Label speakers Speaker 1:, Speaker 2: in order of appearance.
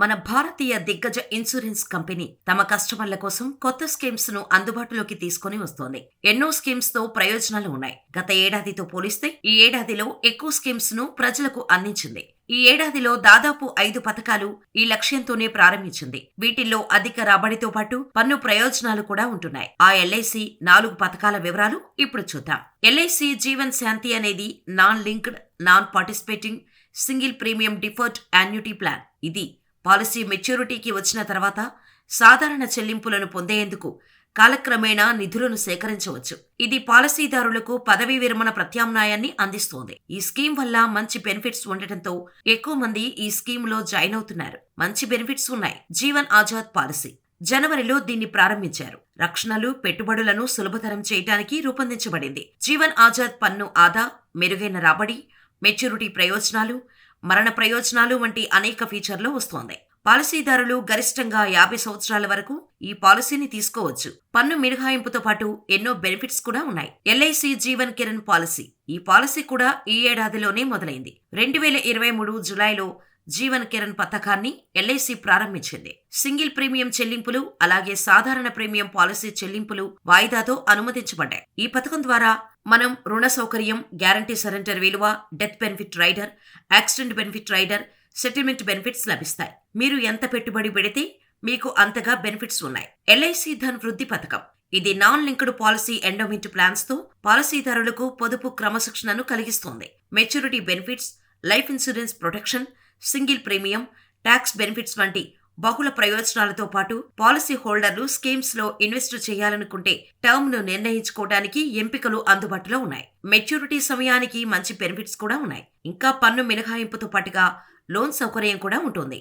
Speaker 1: మన భారతీయ దిగ్గజ insurance company తమ కస్టమర్ల కోసం కొత్త స్కీమ్స్ ను అందుబాటులోకి తీసుకొని వస్తోంది. ఎన్నో స్కీమ్స్ తో ప్రయోజనాలు ఉన్నాయి. గత ఏడాదితో పోలిస్తే ఈ ఏడాదిలో ఎక్కువ స్కీమ్స్ ను ప్రజలకు అందించింది. ఈ ఏడాదిలో దాదాపు 5 పథకాలు ఈ లక్ష్యంతోనే ప్రారంభించింది. వీటిల్లో అధిక రాబడితో పాటు పన్ను ప్రయోజనాలు కూడా ఉంటున్నాయి. ఆ ఎల్ఐసి 4 పథకాల వివరాలు ఇప్పుడు చూద్దాం. ఎల్ఐసి జీవన్ శాంతి అనేది non linked, non participating, single premium deferred annuity plan. ఇది పాలసీ మెచ్యూరిటీకి వచ్చిన తర్వాత సాధారణ చెల్లింపులను పొందేందుకు కాలక్రమేణా నిధులను సేకరించవచ్చు. ఇది పాలసీదారులకు పదవీ విరమణ ప్రత్యామ్నాయాన్ని అందిస్తోంది. ఈ స్కీమ్ వల్ల మంచి బెనిఫిట్స్ ఉండటంతో ఎక్కువ మంది ఈ స్కీమ్లో జాయిన్ అవుతున్నారు. మంచి బెనిఫిట్స్ ఉన్నాయి. జీవన్ ఆజాద్ పాలసీ జనవరిలో దీన్ని ప్రారంభించారు. రక్షణలు, పెట్టుబడులను సులభతరం చేయడానికి రూపొందించబడింది. జీవన్ ఆజాద్ పన్ను ఆదా, మెరుగైన రాబడి, మెచ్యూరిటీ ప్రయోజనాలు, మరణ ప్రయోజనాలు వంటి అనేక ఫీచర్లు వస్తోంది. పాలసీదారులు గరిష్టంగా 50 సంవత్సరాల వరకు ఈ పాలసీని తీసుకోవచ్చు. పన్ను మినహాయింపుతో పాటు ఎన్నో బెనిఫిట్స్ కూడా ఉన్నాయి. LIC Jeevan Kiran policy. ఈ పాలసీ కూడా ఈ ఏడాదిలోనే మొదలైంది. 2023 జులైలో జీవన్ కిరణ్ పథకాన్ని ఎల్ఐసి ప్రారంభించింది. సింగిల్ ప్రీమియం చెల్లింపులు, అలాగే సాధారణ ప్రీమియం పాలసీ చెల్లింపులు వాయిదాతో అనుమతించబడ్డాయి. ఈ పథకం ద్వారా మనం రుణ సౌకర్యం, గ్యారంటీ సరెండర్ విలువ, death benefit rider, accident benefit rider, settlement benefits లభిస్తాయి. మీరు ఎంత పెట్టుబడి పెడితే మీకు అంతగా బెనిఫిట్స్ ఉన్నాయి. ఎల్ఐసి ధన్ వృద్ధి పథకం. ఇది non linked policy endowment plans తో పాలసీదారులకు పొదుపు క్రమశిక్షణను కలిగిస్తోంది. Maturity benefits, life insurance protection, single premium, tax benefits వంటి బహుళ ప్రయోజనాలతో పాటు పాలసీ హోల్డర్లు స్కీమ్స్ లో ఇన్వెస్ట్ చేయాలనుకుంటే టర్మ్ ను నిర్ణయించుకోవడానికి ఎంపికలు అందుబాటులో ఉన్నాయి. మెచ్యూరిటీ సమయానికి మంచి బెనిఫిట్స్ కూడా ఉన్నాయి. ఇంకా పన్ను మినహాయింపుతో పాటుగా లోన్ సౌకర్యం కూడా ఉంటుంది.